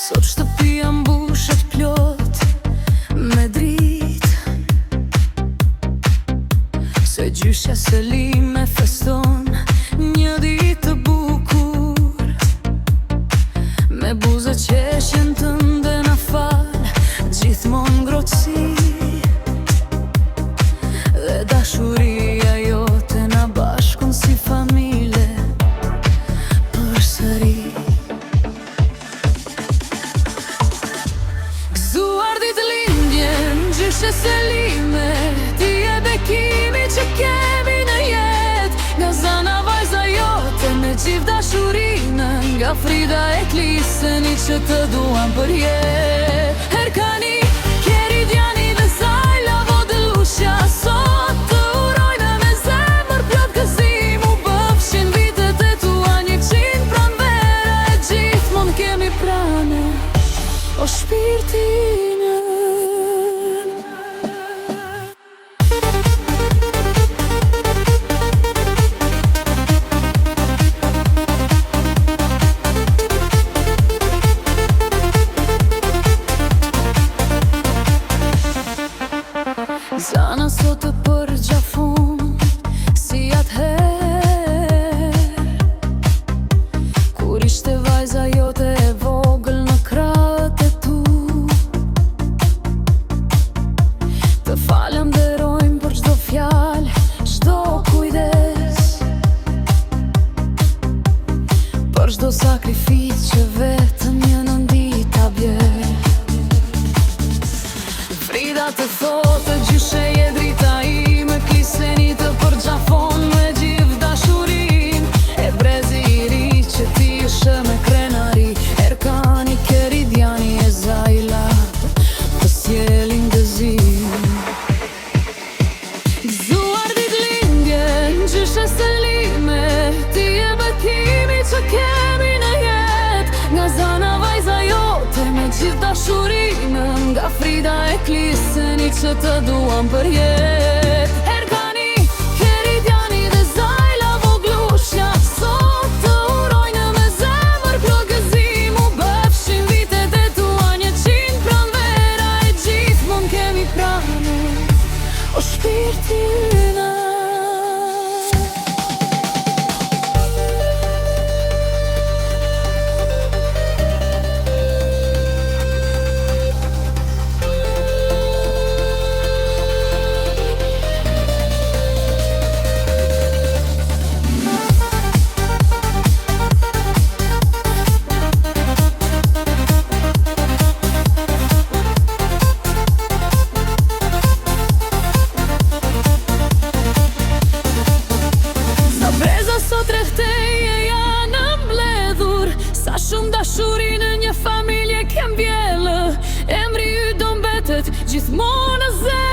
Sot shtëpia mbushet plot me dritë, se gjyshja Selime feston një ditë të bukur, me buzë qeshjen tënde na fal gjithmonë ngrohtësi, dhe dashuria jote na bashkon si familje përsëri. Gëzuar ditë lindjen, gjyshe Selime, ti e bekimi që kemi në jetë, nga zana vajza jote me gjithë dashurinën, nga Frida e Kliseni që të duan për jetë. Erkani, Keridiani dhe Zajla Vodelusha, sot të urojnë me zemër plot gëzim, u bëfshin vitet e tua 100 pranvera, e gjithmonë kemi prane o shpirtin. Zana sot të përgjafon si atëherë, kur ishte vajza jote e vogël në krahët e tu. Të falem nderojmë për çdo fjalë, çdo kujdes, për çdo sakrificë që vetëm një nëndit ta bjer. Frida të thotë gjyshe je drita ime, Kliseni të përgjafon me gjithë dashurin, e brezi i ri që ti ishe me krenari, Erkani, Keridiani e Zajla të sjellin gëzim. Gëzuar ditë lindjen, gjyshe Selime, ti e bekimi që kemi në jetë, nga zana vajza jote me gjithë dashurinën, nga Frida e Kliseni që të duan për jetë. Erkani, Keridiani dhe Zajla Vodelusha, sot të urojnë me zemër plot gëzim, u bëfshin vitet e tua 100 pranvera, e gjithmonë kemi prane o shpirtin. Sot rehteje janë mbledhur, sa shumë dashuri në një familje kem bjellë, emri ju do mbetet gjithmonë në zemër.